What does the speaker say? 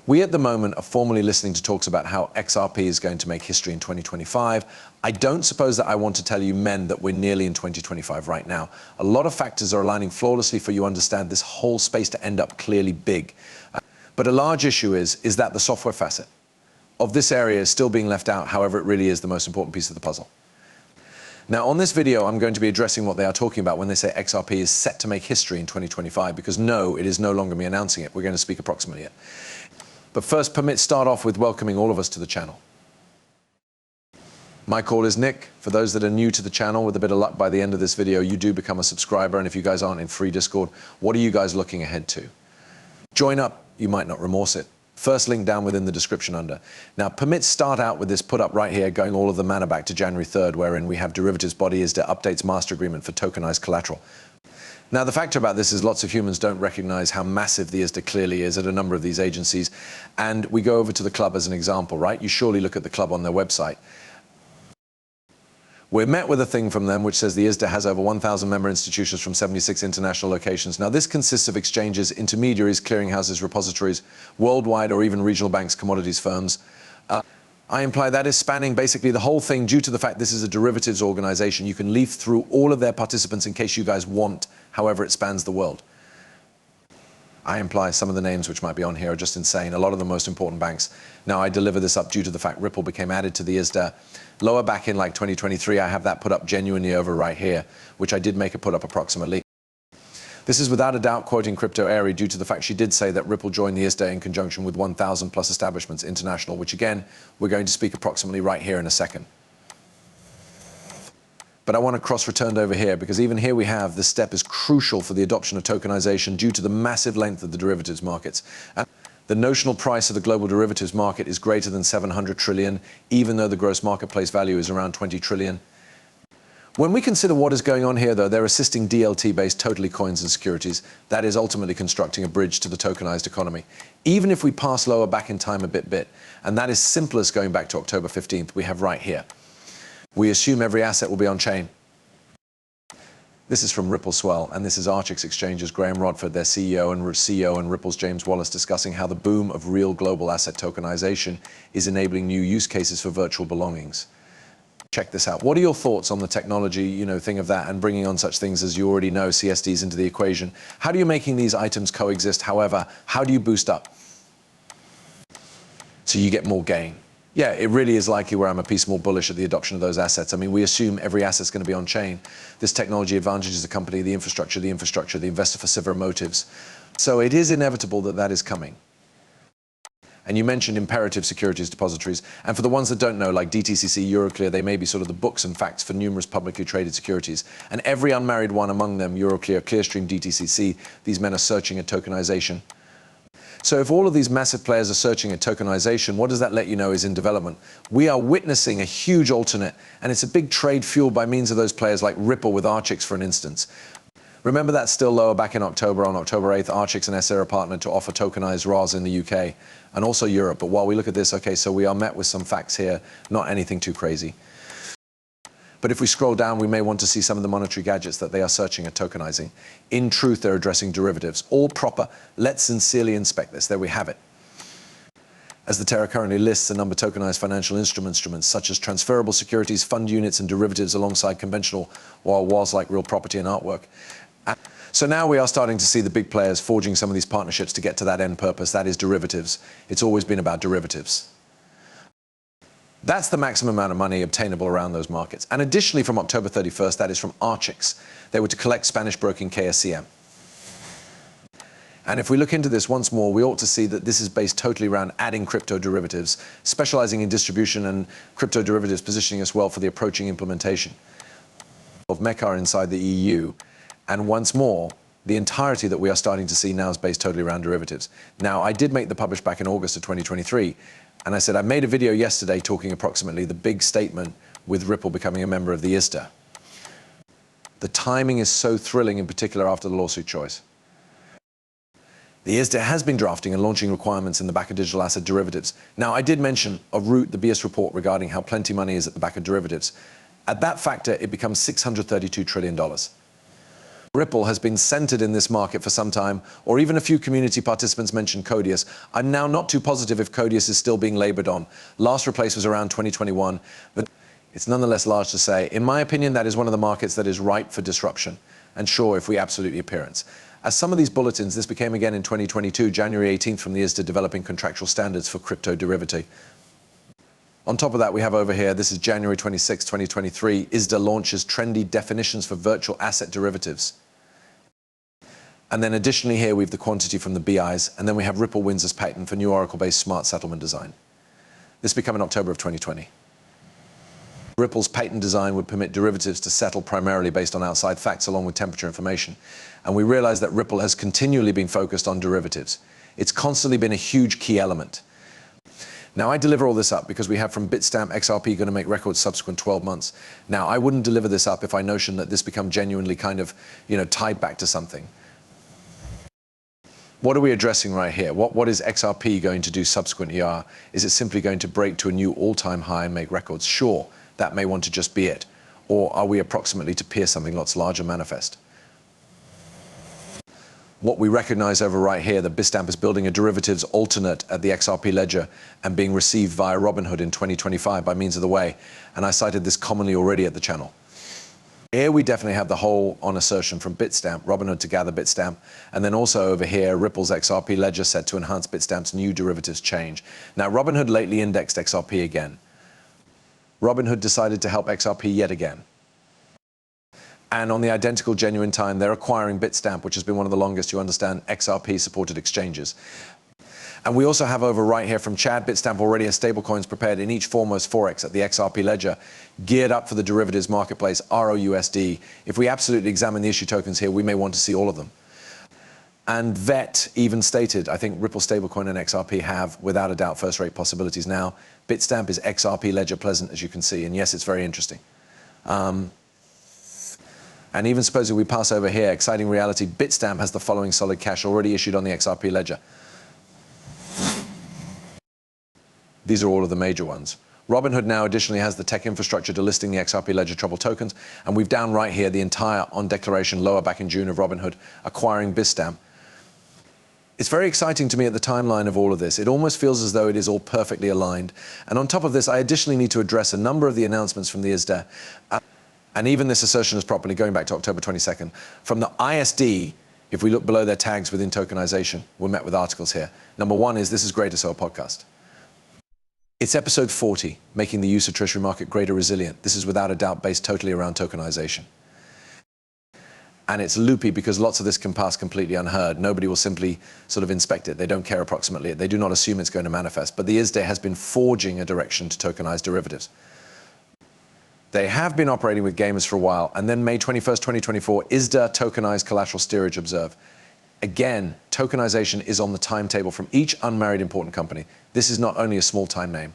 We at the moment are formally listening to talks about how XRP is going to make history in 2025. I don't suppose that I want to tell you men that we're nearly in 2025 right now. A lot of factors are aligning flawlessly for you to understand this whole space to end up clearly big. But a large issue is that the software facet of this area is still being left out. However, it really is the most important piece of the puzzle. Now, on this video, I'm going to be addressing what they are talking about when they say XRP is set to make history in 2025, because no, it is no longer me announcing it. We're going to speak approximately it. But first, permit start off with welcoming all of us to the channel. My call is Nick. For those that are new to the channel, with a bit of luck by the end of this video, you do become a subscriber. And if you guys aren't in free Discord, what are you guys looking ahead to? Join up, you might not remorse it. First link down within the description under. Now, permits start out with this put up right here, going all of the manner back to January 3rd, wherein we have derivatives body ISDA updates master agreement for tokenized collateral. Now, the factor about this is lots of humans don't recognize how massive the ISDA clearly is at a number of these agencies. And we go over to the club as an example, right? You surely look at the club on their website. We're met with a thing from them which says the ISDA has over 1,000 member institutions from 76 international locations. Now, this consists of exchanges, intermediaries, clearinghouses, repositories, worldwide or even regional banks, commodities firms. I imply that is spanning basically the whole thing due to the fact this is a derivatives organization. You can leaf through all of their participants in case you guys want, however it spans the world. I imply some of the names which might be on here are just insane. A lot of the most important banks. Now, I deliver this up due to the fact Ripple became added to the ISDA. Lower back in like 2023, I have that put up genuinely over right here, which I did make a put up approximately. This is without a doubt quoting Crypto Airy due to the fact she did say that Ripple joined the ISDA in conjunction with 1,000 plus establishments international, which again, we're going to speak approximately right here in a second. But I want to cross-returned over here because even here we have this step is crucial for the adoption of tokenization due to the massive length of the derivatives markets. And the notional price of the global derivatives market is greater than 700 trillion, even though the gross marketplace value is around 20 trillion. When we consider what is going on here, though, they're assisting DLT-based totally coins and securities. That is ultimately constructing a bridge to the tokenized economy. Even if we pass lower back in time a bit, and that is simplest going back to October 15th, we have right here. We assume every asset will be on chain. This is from Ripple Swell, and this is Archix Exchange's Graham Rodford, their CEO, and Ripple's James Wallace, discussing how the boom of real global asset tokenization is enabling new use cases for virtual belongings. Check this out. What are your thoughts on the technology, thing of that, and bringing on such things as you already know, CSDs into the equation? How do you making these items coexist? However, how do you boost up so you get more gain? Yeah, it really is likely where I'm a piece more bullish at the adoption of those assets. I mean, we assume every asset's going to be on chain. This technology advantages the company, the infrastructure, the investor for several motives. So it is inevitable that that is coming. And you mentioned imperative securities depositories. And for the ones that don't know, like DTCC, Euroclear, they may be sort of the books and facts for numerous publicly traded securities. And every unmarried one among them, Euroclear, Clearstream, DTCC, these men are searching at tokenization. So if all of these massive players are searching at tokenization, what does that let you know is in development? We are witnessing a huge alternate, and it's a big trade fueled by means of those players like Ripple with Archix, for an instance. Remember that still lower back in October, on October 8th, Archix and SR partnered to offer tokenized RARs in the UK and also Europe. But while we look at this, okay, so we are met with some facts here, not anything too crazy. But if we scroll down, we may want to see some of the monetary gadgets that they are searching at tokenizing. In truth, they're addressing derivatives, all proper. Let's sincerely inspect this. There we have it. As the Terra currently lists a number of tokenized financial instruments such as transferable securities, fund units, and derivatives alongside conventional WALs like real property and artwork. So now we are starting to see the big players forging some of these partnerships to get to that end purpose. That is derivatives. It's always been about derivatives. That's the maximum amount of money obtainable around those markets. And additionally, from October 31st, that is from Archix. They were to collect Spanish broking KSCM. And if we look into this once more, we ought to see that this is based totally around adding crypto derivatives, specializing in distribution and crypto derivatives, positioning us well for the approaching implementation of mejor inside the EU. And once more, the entirety that we are starting to see now is based totally around derivatives. Now, I did make the publish back in August of 2023, and I said I made a video yesterday talking approximately the big statement with Ripple becoming a member of the ISDA. The timing is so thrilling, in particular after the lawsuit choice. The ISDA has been drafting and launching requirements in the back of digital asset derivatives. Now, I did mention of Root, the BS report regarding how plenty money is at the back of derivatives. At that factor, it becomes $632 trillion. Ripple has been centered in this market for some time, or even a few community participants mentioned Codius. I'm now not too positive if Codius is still being labored on. Last replace was around 2021, but it's nonetheless large to say. In my opinion, that is one of the markets that is ripe for disruption. And sure, if we absolutely appearance. As some of these bulletins, this became again in 2022, January 18th, from the ISDA developing contractual standards for crypto derivative. On top of that, we have over here, this is January 26, 2023, ISDA launches trendy definitions for virtual asset derivatives. And then additionally here, we have the quantity from the BIs, and then we have Ripple wins as patent for new Oracle-based smart settlement design. This became in October of 2020. Ripple's patent design would permit derivatives to settle primarily based on outside facts along with temperature information. And we realize that Ripple has continually been focused on derivatives. It's constantly been a huge key element. Now, I deliver all this up because we have from Bitstamp XRP going to make records subsequent 12 months. Now, I wouldn't deliver this up if I notion that this become genuinely kind of, tied back to something. What are we addressing right here? What is XRP going to do subsequent ER? Is it simply going to break to a new all-time high and make records? Sure, that may want to just be it. Or are we approximately to pierce something lots larger manifest? What we recognize over right here, that Bitstamp is building a derivatives alternate at the XRP ledger and being received via Robinhood in 2025 by means of the way. And I cited this commonly already at the channel. Here we definitely have the whole on assertion from Bitstamp, Robinhood to gather Bitstamp, and then also over here, Ripple's XRP ledger set to enhance Bitstamp's new derivatives change. Now, Robinhood lately indexed XRP again. Robinhood decided to help XRP yet again. And on the identical genuine time, they're acquiring Bitstamp, which has been one of the longest, you understand, XRP-supported exchanges. And we also have over right here from Chad, Bitstamp already has stablecoins prepared in each foremost forex at the XRP ledger, geared up for the derivatives marketplace, ROUSD. If we absolutely examine the issue tokens here, we may want to see all of them. And VET even stated, I think Ripple stablecoin and XRP have, without a doubt, first-rate possibilities now. Bitstamp is XRP ledger pleasant, as you can see, and yes, it's very interesting. And even supposing we pass over here, exciting reality, Bitstamp has the following solid cash already issued on the XRP ledger. These are all of the major ones. Robinhood now additionally has the tech infrastructure to listing the XRP ledger trouble tokens, and we've down right here the entire on declaration lower back in June of Robinhood acquiring Bitstamp. It's very exciting to me at the timeline of all of this. It almost feels as though it is all perfectly aligned. And on top of this, I additionally need to address a number of the announcements from the ISDA. And even this assertion is properly going back to October 22nd. From the ISDA, if we look below their tags within tokenization, we're met with articles here. Number one is, this is Greater Soul Podcast. It's episode 40, making the use of treasury market greater resilient. This is without a doubt based totally around tokenization. And it's loopy because lots of this can pass completely unheard. Nobody will simply sort of inspect it. They don't care approximately. They do not assume it's going to manifest. But the ISDA has been forging a direction to tokenize derivatives. They have been operating with gamers for a while, and then May 21st, 2024, ISDA tokenized collateral steerage observe. Again, tokenization is on the timetable from each unmarried important company. This is not only a small time name.